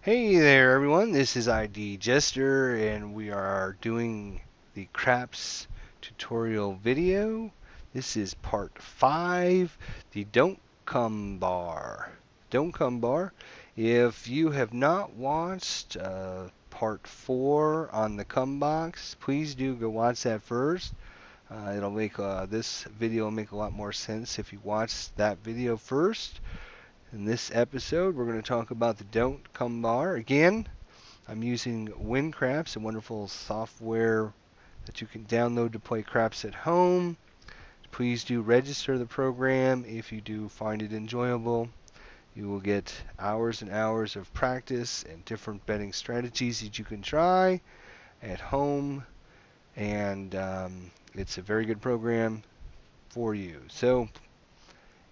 Hey there everyone, this is ID Jester and we are doing the CRAPS tutorial video. This is part 5, the Don't Come bar. Don't Come bar. If you have not watched part 4 on the come box, please do go watch that first. It'll make this video will make a lot more sense if you watch that video first. In this episode, we're going to talk about the Don't Come bar. Again, I'm using WinCraps, a wonderful software that you can download to play craps at home. Please do register the program if you do find it enjoyable. You will get hours and hours of practice and different betting strategies that you can try at home. And it's a very good program for you. So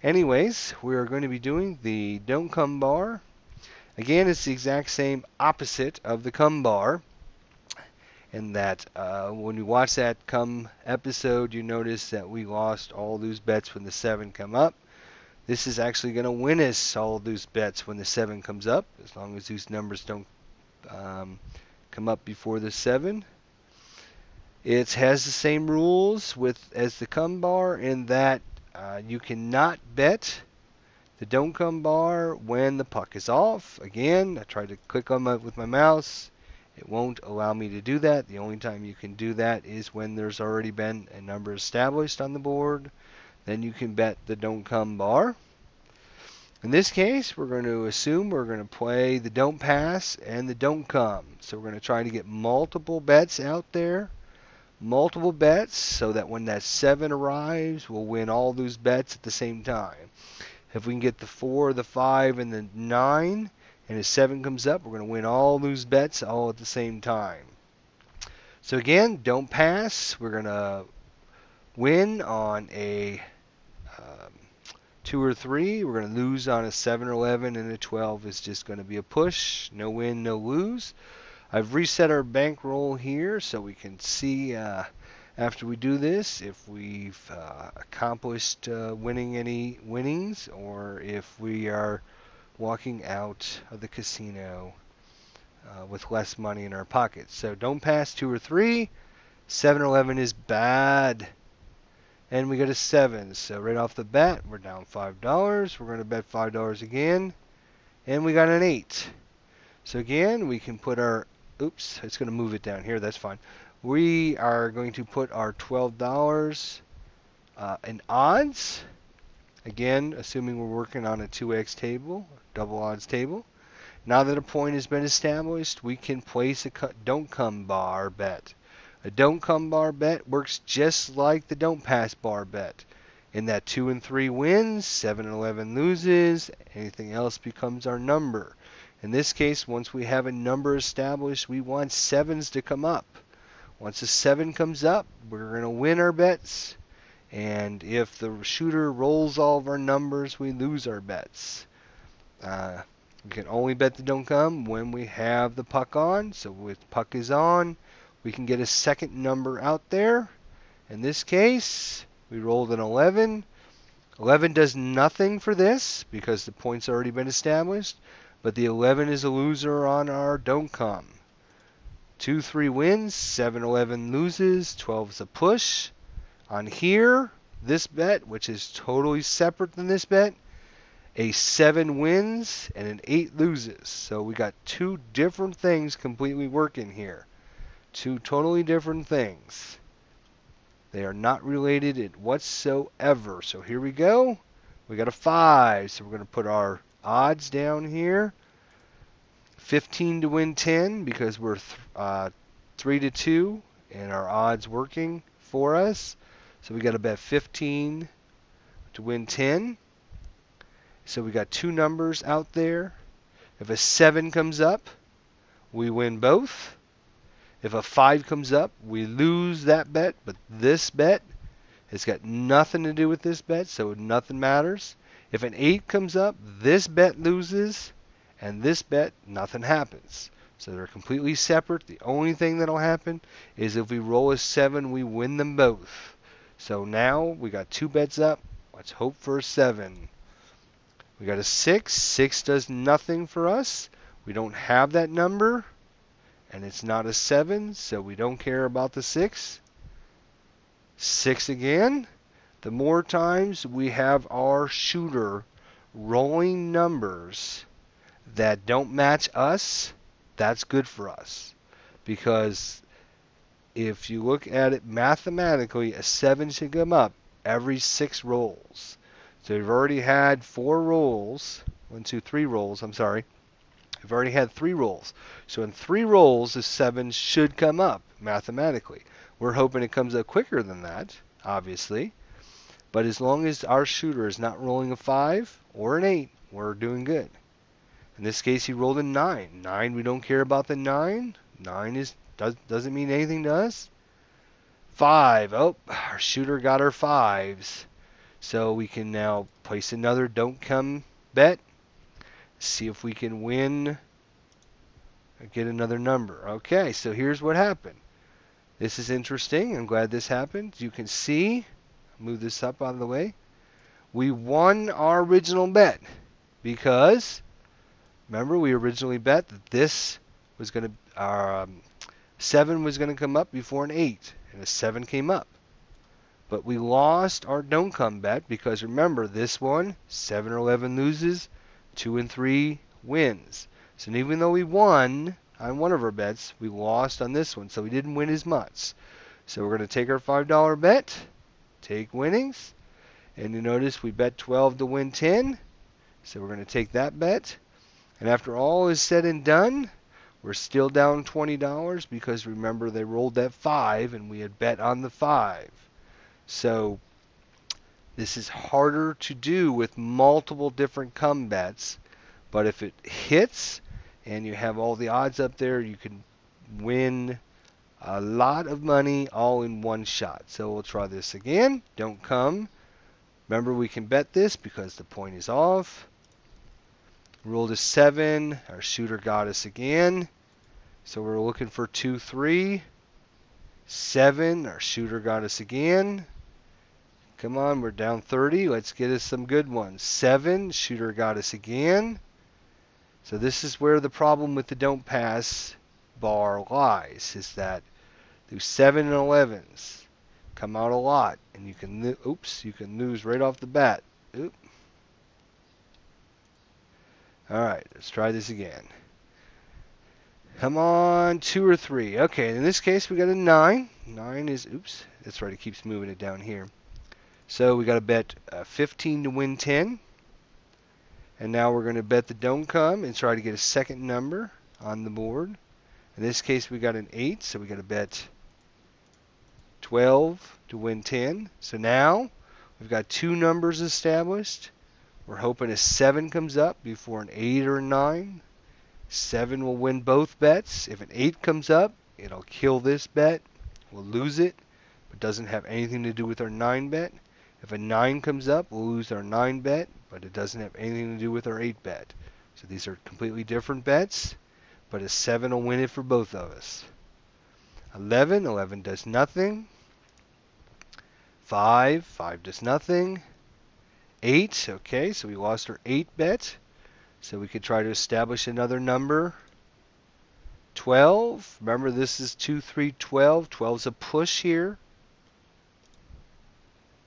anyways, we are going to be doing the Don't Come bar. Again, it's the exact same opposite of the come bar. In that when you watch that come episode, you notice that we lost all those bets when the 7 come up. This is actually going to win us all those bets when the 7 comes up, as long as these numbers don't come up before the 7. It has the same rules as the come bar in that you cannot bet the Don't Come bar when the puck is off. Again, I tried to click on with my mouse. It won't allow me to do that. The only time you can do that is when there's already been a number established on the board. Then you can bet the Don't Come bar. In this case, we're going to assume we're going to play the Don't Pass and the Don't Come. So we're going to try to get multiple bets out there. Multiple bets so that when that 7 arrives, we'll win all those bets at the same time. If we can get the 4, the 5, and the 9, and a 7 comes up, we're going to win all those bets all at the same time. So again, don't pass. We're going to win on a 2 or 3. We're going to lose on a 7 or 11, and a 12 is just going to be a push. No win, no lose. I've reset our bankroll here so we can see after we do this if we've accomplished winning any winnings or if we are walking out of the casino with less money in our pockets. So don't pass 2 or 3. 7 or 11 is bad. And we got a 7. So right off the bat, we're down $5. We're going to bet $5 again. And we got an 8. So again, we can put our... Oops, it's going to move it down here. That's fine. We are going to put our $12 in odds. Again, assuming we're working on a 2x table, double odds table. Now that a point has been established, we can place a Don't Come bar bet. A Don't Come bar bet works just like the Don't Pass bar bet. In that 2 and 3 wins, 7 and 11 loses, anything else becomes our number. In this case, once we have a number established, we want 7s to come up. Once a 7 comes up, we're going to win our bets. And if the shooter rolls all of our numbers, we lose our bets. We can only bet the Don't Come when we have the puck on. So with puck is on, we can get a second number out there. In this case, we rolled an 11. 11 does nothing for this because the point's already been established. But the 11 is a loser on our Don't Come. 2, 3 wins, 7, 11 loses, 12 is a push. On here, this bet, which is totally separate than this bet, a 7 wins and an 8 loses. So we got 2 different things completely working here. 2 totally different things. They are not related whatsoever. So here we go. We got a 5. So we're going to put our odds down here. 15 to win 10 because we're 3 to 2 and our odds working for us. So we got to bet 15 to win 10. So we got 2 numbers out there. If a 7 comes up, we win both. If a 5 comes up, we lose that bet, but this bet has got nothing to do with this bet, so nothing matters. If an 8 comes up, this bet loses, and this bet, nothing happens. So they're completely separate. The only thing that'll happen is if we roll a 7, we win them both. So now we got 2 bets up. Let's hope for a 7. We got a 6. 6 does nothing for us. We don't have that number, and it's not a 7, so we don't care about the 6. 6 again. The more times we have our shooter rolling numbers that don't match us, that's good for us. Because if you look at it mathematically, a 7 should come up every 6 rolls. So we've already had 4 rolls. 1, 2, 3 rolls, I'm sorry. We've already had 3 rolls. So in 3 rolls, the 7 should come up mathematically. We're hoping it comes up quicker than that, obviously. But as long as our shooter is not rolling a 5 or an 8, we're doing good. In this case, he rolled a 9. 9, we don't care about the 9. 9 doesn't mean anything to us. 5. Oh, our shooter got our 5s. So we can now place another don't come bet. See if we can win or get another number. Okay, so here's what happened. This is interesting. I'm glad this happened. You can see, move this up out of the way. We won our original bet because, remember, we originally bet that this was going to, our 7 was going to come up before an 8, and a 7 came up. But we lost our don't come bet because, remember, this one, 7 or 11 loses, 2 and 3 wins. So even though we won on one of our bets, we lost on this one, so we didn't win as much. So we're going to take our $5 bet, take winnings, and you notice we bet 12 to win 10. So we're going to take that bet. And after all is said and done, we're still down $20 because remember they rolled that 5 and we had bet on the 5. So this is harder to do with multiple different come bets, but if it hits and you have all the odds up there, you can win a lot of money all in one shot. So we'll try this again. Don't come. Remember, we can bet this because the point is off. Rolled a 7. Our shooter got us again. So we're looking for 2, 3. 7. Our shooter got us again. Come on, we're down 30. Let's get us some good ones. 7. Shooter got us again. So this is where the problem with the don't pass bar lies, is that those 7 and 11s come out a lot, and you can you can lose right off the bat. Oop. All right, let's try this again. Come on, 2 or 3. Okay, in this case we got a 9. 9 is, oops, that's right, it keeps moving it down here. So we got to bet 15 to win 10. And now we're going to bet the don't come and try to get a second number on the board. In this case we got an 8, so we got to bet 12 to win 10. So now we've got 2 numbers established. We're hoping a 7 comes up before an 8 or a 9. 7 will win both bets. If an 8 comes up, it'll kill this bet. We'll lose it. It doesn't have anything to do with our 9 bet. If a 9 comes up, we'll lose our 9 bet, but it doesn't have anything to do with our 8 bet. So these are completely different bets, but a 7 will win it for both of us. 11, 11 does nothing. 5, 5 does nothing. 8, okay, so we lost our 8 bet. So we could try to establish another number. 12, remember this is 2, 3, 12. 12's a push here.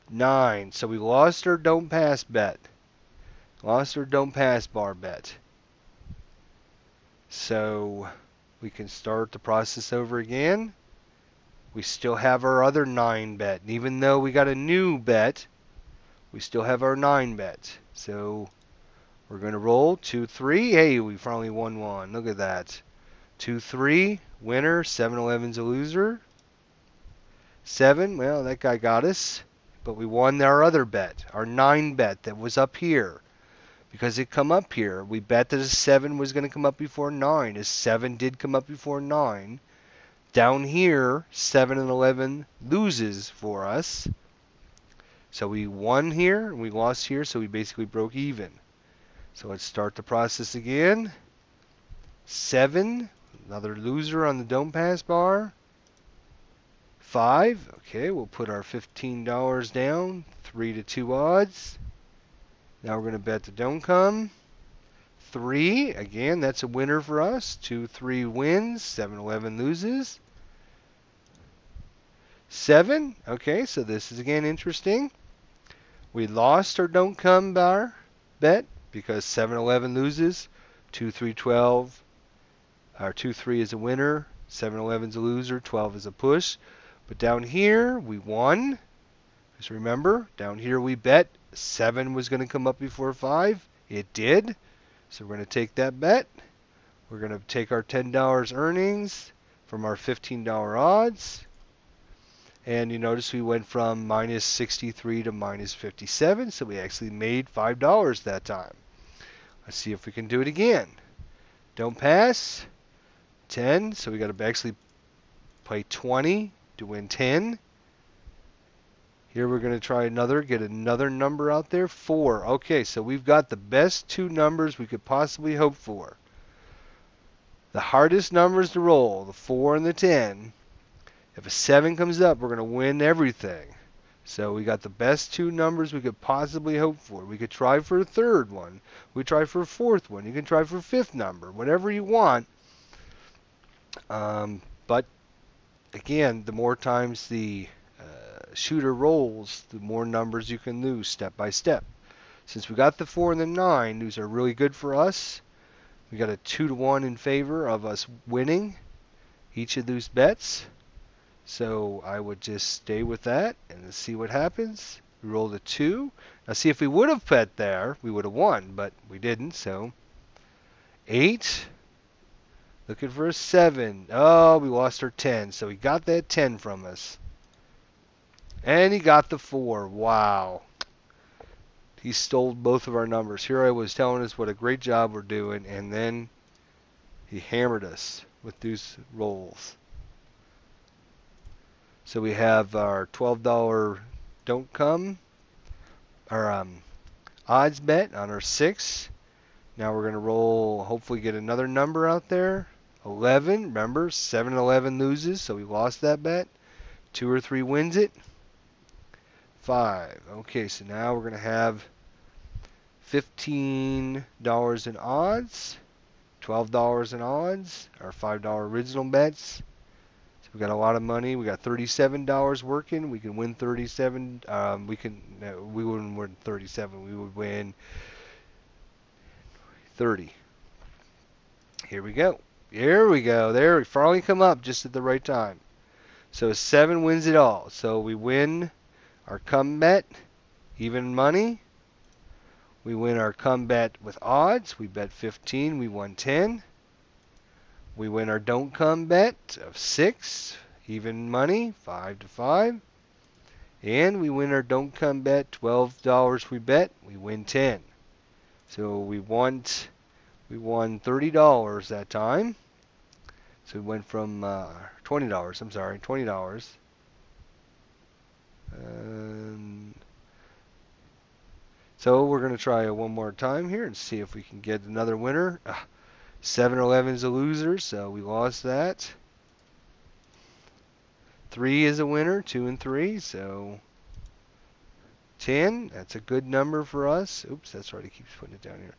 9, so we lost our don't pass bet. Lost our don't pass bar bet. So we can start the process over again. We still have our other 9 bet. And even though we got a new bet, we still have our 9 bet. So we're going to roll 2, 3. Hey, we finally won one. Look at that. 2, 3, winner. 7, 11's a loser. 7, well, that guy got us. But we won our other bet, our 9 bet that was up here. Because it come up here. We bet that a 7 was going to come up before 9. A 7 did come up before 9. Down here, 7 and 11 loses for us. So we won here, and we lost here, so we basically broke even. So let's start the process again. 7, another loser on the don't pass bar. 5, okay, we'll put our $15 down. 3 to 2 odds. Now we're going to bet the don't come. 3, again, that's a winner for us. 2, 3 wins. 7, 11 loses. 7, okay, so this is again interesting. We lost our don't come bar bet because 7, 11 loses. 2, 3, 12. Our 2, 3 is a winner. 7, 11 is a loser. 12 is a push. But down here, we won. Just remember, down here we bet 7 was going to come up before 5. It did. So we're going to take that bet. We're going to take our $10 earnings from our $15 odds. And you notice we went from minus 63 to minus 57. So we actually made $5 that time. Let's see if we can do it again. Don't pass. 10. So we got to actually play 20 to win 10. Here we're going to try get another number out there. 4. Okay, so we've got the best 2 numbers we could possibly hope for. The hardest numbers to roll, the 4 and the 10. If a 7 comes up, we're going to win everything. So we got the best 2 numbers we could possibly hope for. We could try for a 3rd one. We try for a 4th one. You can try for a 5th number, whatever you want. But again, the more times the shooter rolls, the more numbers you can lose step by step. Since we got the 4 and the 9, those are really good for us. We got a 2-to-1 in favor of us winning each of those bets. So I would just stay with that and see what happens. We rolled a 2. Now see, if we would have bet there, we would have won, but we didn't. So 8. Looking for a 7. Oh, we lost our 10. So he got that 10 from us. And he got the 4. Wow. He stole both of our numbers. Here I was telling us what a great job we're doing, and then he hammered us with these rolls. So we have our $12 don't come, our odds bet on our 6. Now we're going to roll, hopefully get another number out there. 11, remember, 7 and 11 loses, so we lost that bet. 2 or 3 wins it. 5. Okay, so now we're going to have $15 in odds, $12 in odds, our $5 original bets. So we got a lot of money. We got $37 working. We can win 37. We wouldn't win 37. We would win 30. Here we go. Here we go. There, we finally come up just at the right time. So 7 wins it all. So we win our come bet, even money. We win our come bet with odds. We bet 15. We won 10. We win our don't come bet of 6, even money, 5 to 5. And we win our don't come bet, $12 we bet. We win 10. So we won $30 that time. So we went from $20. I'm sorry, $20. So we're going to try it one more time here and see if we can get another winner. 7 or 11 is a loser, so we lost that. 3 is a winner, 2 and 3, so 10, that's a good number for us. Oops, that's right, it keeps putting it down here.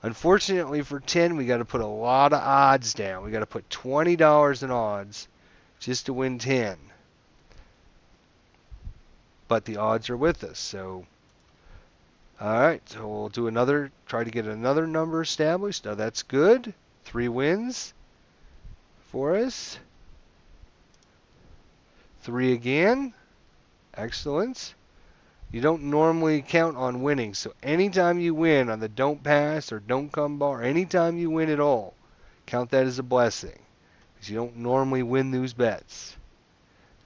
Unfortunately for 10, we got to put a lot of odds down. We got to put $20 in odds just to win 10. But the odds are with us, so alright, so we'll do another, try to get another number established. Now that's good. 3 wins for us. 3 again. Excellent. You don't normally count on winning, so anytime you win on the don't pass or don't come bar, anytime you win at all, count that as a blessing. Because you don't normally win those bets.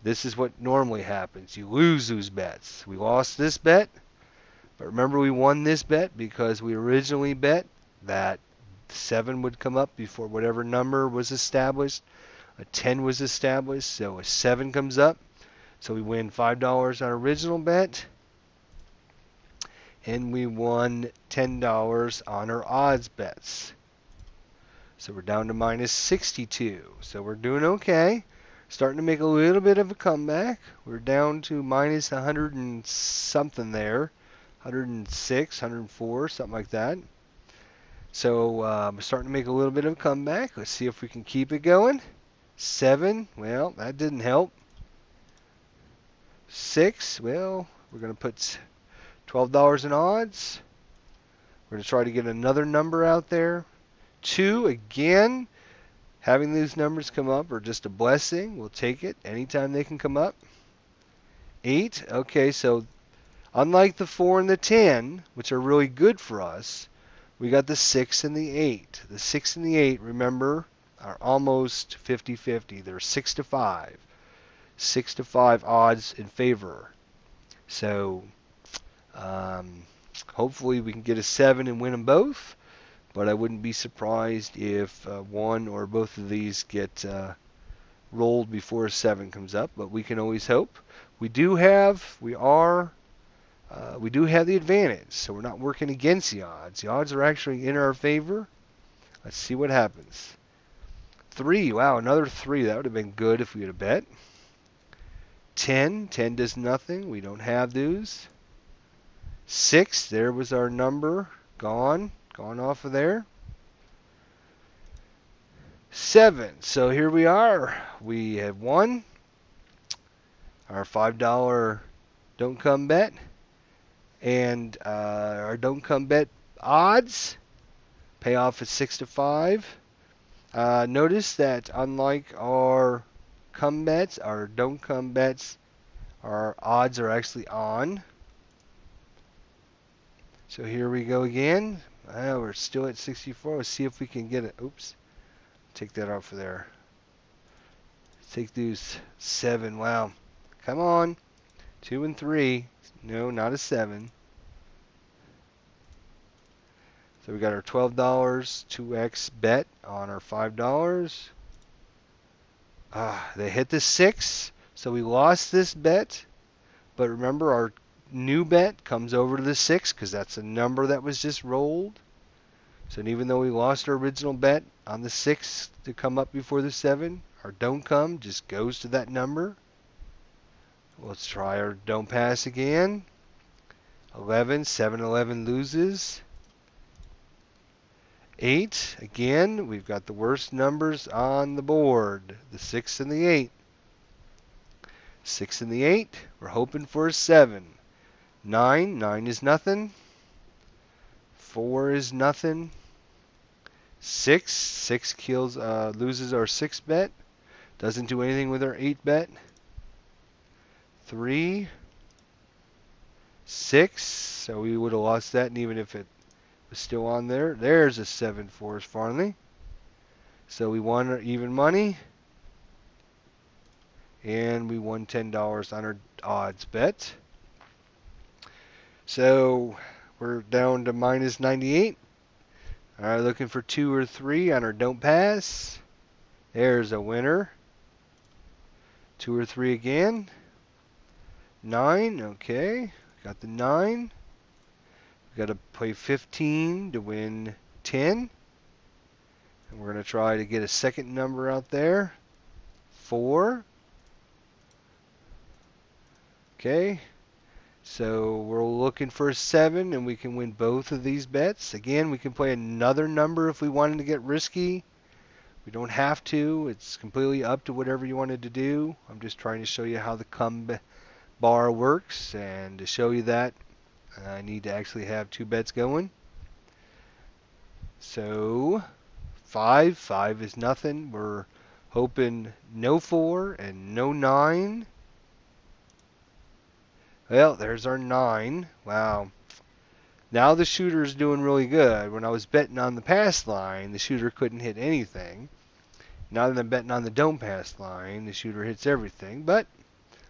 This is what normally happens. You lose those bets. We lost this bet. But remember, we won this bet because we originally bet that 7 would come up before whatever number was established. A 10 was established, so a 7 comes up. So we win $5 on our original bet. And we won $10 on our odds bets. So we're down to minus 62. So we're doing okay. Starting to make a little bit of a comeback. We're down to minus 100 and something there. 106, 104, something like that. So I'm starting to make a little bit of a comeback. Let's see if we can keep it going. 7, well, that didn't help. 6, well, we're going to put $12 in odds. We're going to try to get another number out there. 2, again, having these numbers come up are just a blessing. We'll take it anytime they can come up. 8, okay, so unlike the 4 and the 10, which are really good for us, we got the 6 and the 8. The 6 and the 8, remember, are almost 50-50. They're 6 to 5. 6 to 5 odds in favor. So hopefully we can get a 7 and win them both. But I wouldn't be surprised if one or both of these get rolled before a 7 comes up. But we can always hope. We do have the advantage, so we're not working against the odds. The odds are actually in our favor. Let's see what happens. 3, wow, another 3. That would have been good if we had a bet. 10 does nothing. We don't have those. 6, there was our number. Gone off of there. 7, so here we are. We have won our $5 don't come bet. And our don't come bet odds payoff is 6 to 5. Notice that unlike our come bets, our don't come bets, our odds are actually on. So here we go again. We're still at 64. Let's see if we can get it. Oops. Take that off of there. Take these 7. Wow. Come on. 2 and 3. No, not a 7. So we got our $12, 2x bet on our $5. They hit the 6, so we lost this bet. But remember, our new bet comes over to the 6 because that's a number that was just rolled. So even though we lost our original bet on the 6 to come up before the 7, our don't come just goes to that number. Let's try our don't pass again. 11, 7, 11 loses. 8, again, we've got the worst numbers on the board. The 6 and the 8. 6 and the 8, we're hoping for a 7. 9 is nothing. 4 is nothing. 6 kills, loses our 6 bet. Doesn't do anything with our 8 bet. 3, 6, so we would have lost that, and even if it was still on there, there's a 7 for us finally. So we won our even money, and we won $10 on our odds bet. So we're down to minus 98. All right, looking for 2 or 3 on our don't pass. There's a winner. 2 or 3 again. 9, okay. Got the 9. We got to play 15 to win 10. And we're going to try to get a second number out there. 4. Okay. So we're looking for a 7, and we can win both of these bets. Again, we can play another number if we wanted to get risky. We don't have to. It's completely up to whatever you wanted to do. I'm just trying to show you how the come bar works, and to show you that, I need to actually have 2 bets going. So 5 is nothing. We're hoping no 4 and no 9. Well, there's our 9. Wow. Now the shooter's doing really good. When I was betting on the pass line, the shooter couldn't hit anything. Now that I'm betting on the don't pass line, the shooter hits everything. But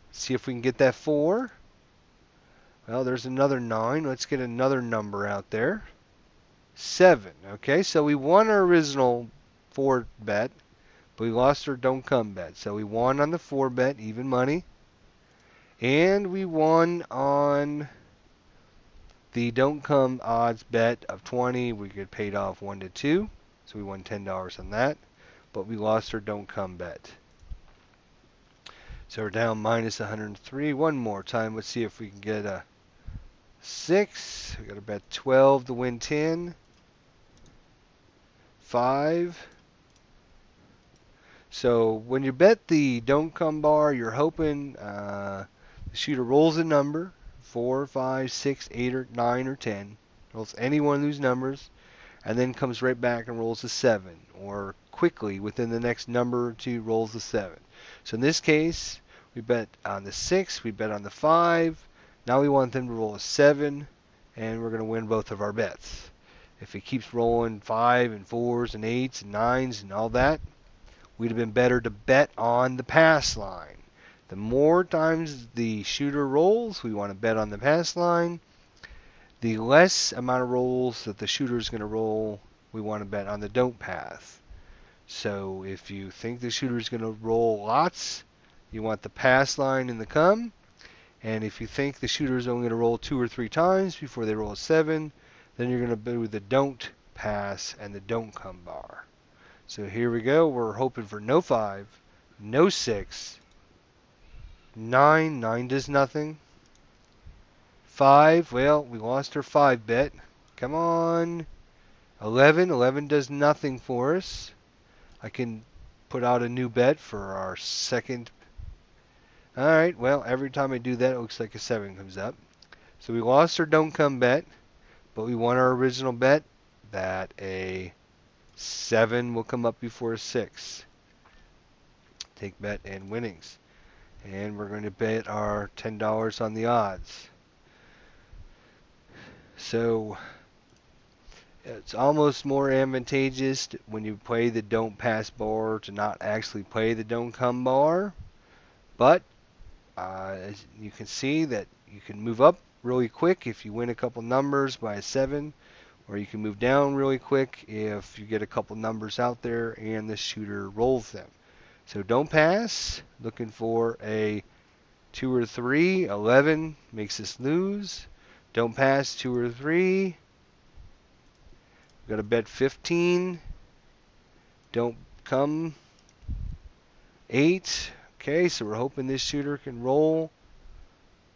let's see if we can get that 4. Well, there's another 9. Let's get another number out there. 7. Okay, so we won our original 4 bet, but we lost our don't come bet. So we won on the 4 bet, even money. And we won on the don't come odds bet of 20. We get paid off 1 to 2. So we won $10 on that. But we lost our don't come bet. So we're down minus 103. One more time. Let's see if we can get a 6. We got to bet 12 to win 10. 5. So when you bet the don't come bar, you're hoping the shooter rolls a number, 4, 5, 6, 8, or 9, or 10. Rolls any one of those numbers, and then comes right back and rolls a 7, or quickly within the next number or two rolls a 7. So in this case, we bet on the 6, we bet on the 5. Now we want them to roll a 7, and we're going to win both of our bets. If it keeps rolling 5 and 4s and 8s and 9s and all that, we'd have been better to bet on the pass line. The more times the shooter rolls, we want to bet on the pass line. The less amount of rolls that the shooter is going to roll, we want to bet on the don't pass. So if you think the shooter is going to roll lots, you want the pass line in the come. And if you think the shooter is only going to roll 2 or 3 times before they roll a 7, then you're going to do the don't pass and the don't come bar. So here we go. We're hoping for no 5, no 6, 9. 9 does nothing. 5, well, we lost our 5 bet. Come on. 11. 11 does nothing for us. I can put out a new bet for our second. Alright, well, every time I do that, it looks like a 7 comes up. So we lost our don't come bet, but we won our original bet that a 7 will come up before a 6. Take bet and winnings. And we're going to bet our $10 on the odds. So it's almost more advantageous when you play the don't pass bar to not actually play the don't come bar. But as you can see that you can move up really quick if you win a couple numbers by a 7, or you can move down really quick if you get a couple numbers out there and the shooter rolls them. So don't pass, looking for a 2 or 3. 11 makes us lose. Don't pass 2 or 3. We've got to bet 15. Don't come 8. Okay, so we're hoping this shooter can roll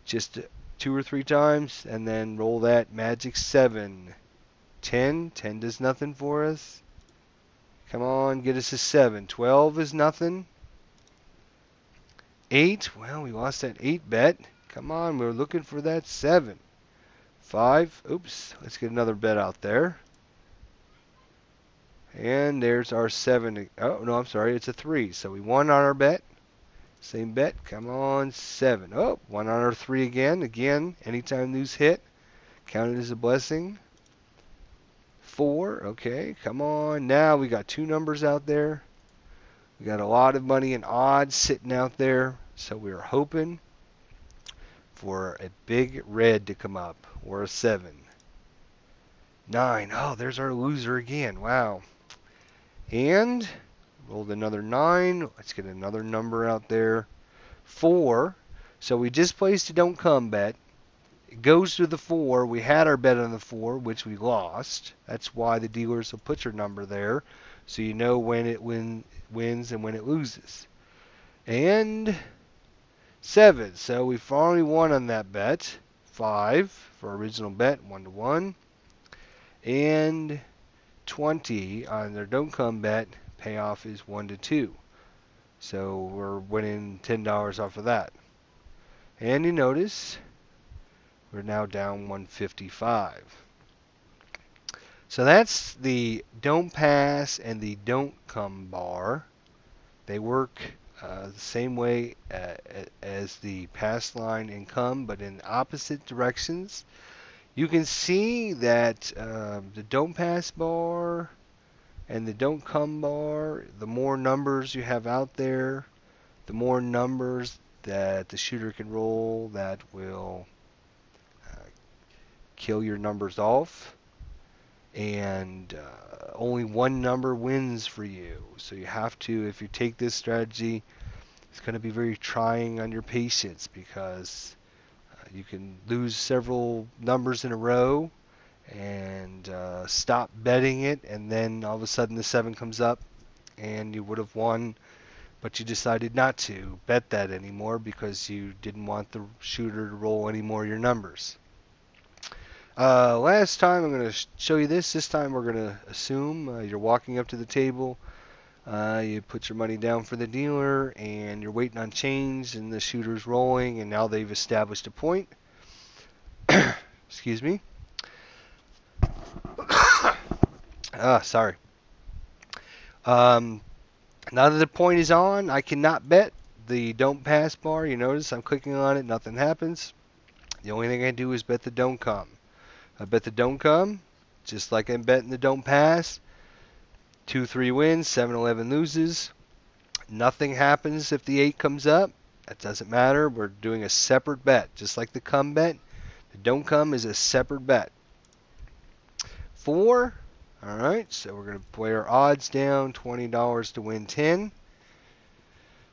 just 2 or 3 times and then roll that magic 7. 10. 10 does nothing for us. Come on, get us a 7. 12 is nothing. 8. Well, we lost that 8 bet. Come on, we're looking for that 7. 5. Oops, let's get another bet out there. And there's our 7. Oh, no, I'm sorry, it's a 3. So we won on our bet. Same bet. Come on, 7. Oh, 1 on our 3 again. Again, anytime these hit, counted as a blessing. 4. Okay, come on. Now we got 2 numbers out there. We got a lot of money in odds sitting out there. So we were hoping for a big red to come up, or a 7. 9. Oh, there's our loser again. Wow. And rolled another 9. Let's get another number out there. 4. So we just placed a don't come bet. It goes to the 4. We had our bet on the 4, which we lost. That's why the dealers will put your number there, so you know when it wins and when it loses. And 7. So we finally won on that bet. 5 for original bet, 1-1. And 20 on their don't come bet. Payoff is 1-2. So we're winning $10 off of that. And you notice we're now down 155. So that's the don't pass and the don't come bar. They work the same way as the pass line and come, but in opposite directions. You can see that the don't pass bar and the don't come bar, the more numbers you have out there, the more numbers that the shooter can roll that will kill your numbers off. And only one number wins for you. So you have to, if you take this strategy, it's going to be very trying on your patience, because you can lose several numbers in a row and stop betting it, and then all of a sudden the 7 comes up and you would have won, but you decided not to bet that anymore because you didn't want the shooter to roll any more of your numbers. Last time I'm going to show you this. This time we're going to assume you're walking up to the table. You put your money down for the dealer, and you're waiting on change, and the shooter's rolling, and now they've established a point. Excuse me. Sorry. Now that the point is on, I cannot bet the don't pass bar. You notice I'm clicking on it, nothing happens. The only thing I do is bet the don't come. I bet the don't come, just like I'm betting the don't pass. 2-3 wins, 7-11 loses. Nothing happens if the 8 comes up. That doesn't matter. We're doing a separate bet, just like the come bet. The don't come is a separate bet. 4. All right, so we're going to play our odds down, $20 to win 10.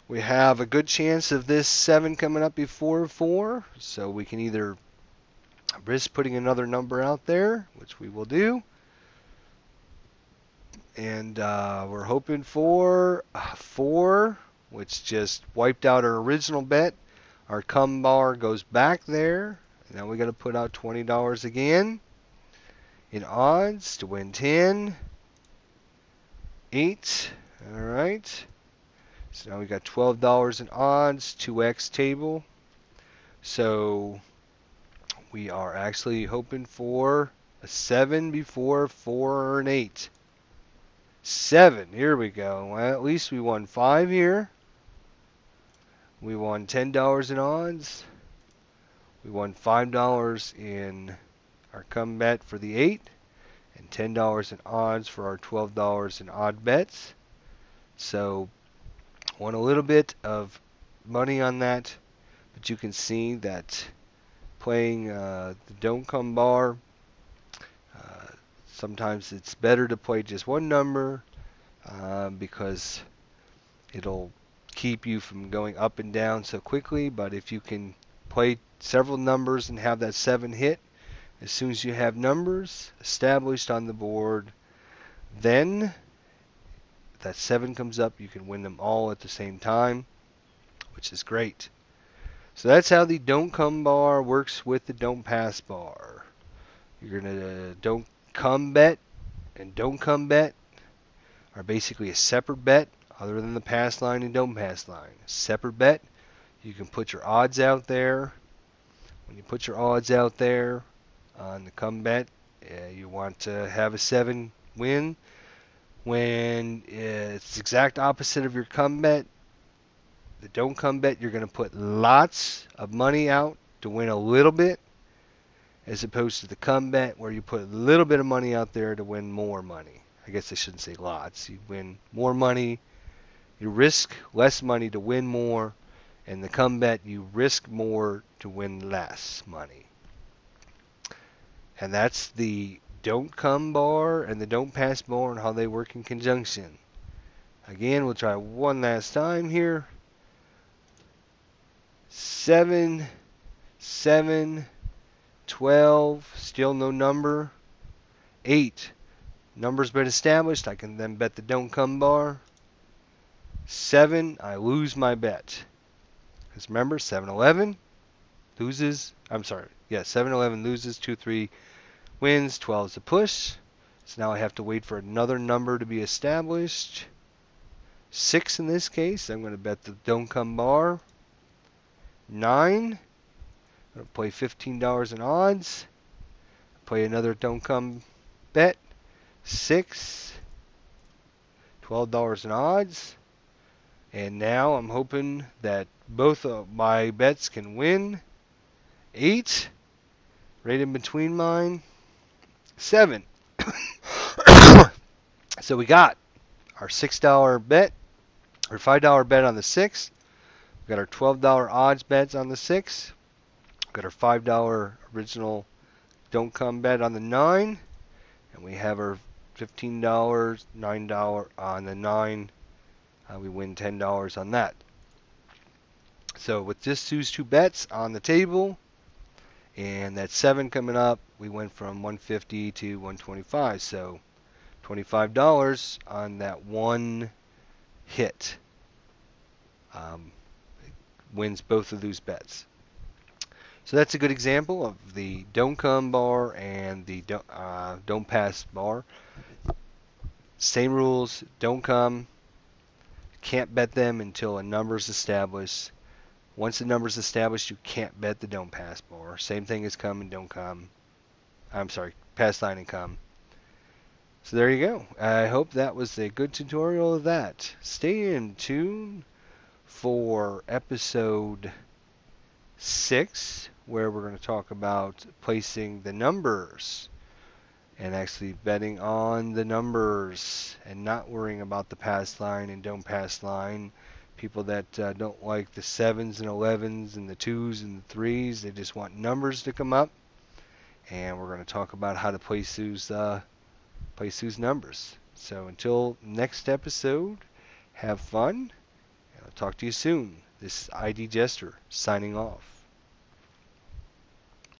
We have a good chance of this 7 coming up before 4, so we can either risk putting another number out there, which we will do. And we're hoping for 4, which just wiped out our original bet. Our come bar goes back there. And now we got to put out $20 again in odds to win 10. 8. All right. So now we got $12 in odds, 2x table. So we are actually hoping for a 7 before 4 or an 8. 7. Here we go. Well, at least we won 5 here. We won $10 in odds. We won $5 in our come bet for the 8. And $10 in odds for our $12 in odd bets. So won a little bit of money on that. But you can see that playing the don't come bar, sometimes it's better to play just one number because it'll keep you from going up and down so quickly. But if you can play several numbers and have that 7 hit, as soon as you have numbers established on the board, then if that 7 comes up, you can win them all at the same time, which is great. So that's how the don't come bar works with the don't pass bar. You're going to don't come bet and don't come bet are basically a separate bet other than the pass line and don't pass line. A separate bet. You can put your odds out there. When you put your odds out there on the come bet, you want to have a 7 win. When it's the exact opposite of your come bet, the don't come bet, you're going to put lots of money out to win a little bit, as opposed to the come bet where you put a little bit of money out there to win more money. I guess I shouldn't say lots. You win more money. You risk less money to win more. And the come bet, you risk more to win less money. And that's the don't come bar and the don't pass bar and how they work in conjunction. Again, we'll try one last time here. 7, 7, 12, still no number. 8, number's been established. I can then bet the don't come bar. 7, I lose my bet. Because remember, 7-11 loses. I'm sorry. Yeah, 7-11 loses. 2-3 wins. 12 is a push. So now I have to wait for another number to be established. 6 in this case. I'm going to bet the don't come bar. 9. I'm going to play $15 in odds. Play another don't come bet. 6. $12 in odds. And now I'm hoping that both of my bets can win. 8. Right in between mine. 7. So we got our $6 bet, or $5 bet on the 6. We got our $12 odds bets on the 6. We got our $5 original don't come bet on the 9. And we have our $15, $9 on the 9. We win $10 on that. So with just those 2 bets on the table, and that 7 coming up, we went from 150 to 125. So $25 on that one hit. Wins both of those bets. So that's a good example of the don't come bar and the don't pass bar. Same rules, don't come, can't bet them until a number is established. Once the number is established, you can't bet the don't pass bar. Same thing as come and don't come. I'm sorry, pass line and come. So there you go. I hope that was a good tutorial of that. Stay in tune for episode 6, where we're going to talk about placing the numbers and actually betting on the numbers and not worrying about the pass line and don't pass line. People that don't like the 7s and 11s and the 2s and the 3s, they just want numbers to come up. And we're going to talk about how to place those numbers. So until next episode, have fun, and I'll talk to you soon. This is ID Jester signing off.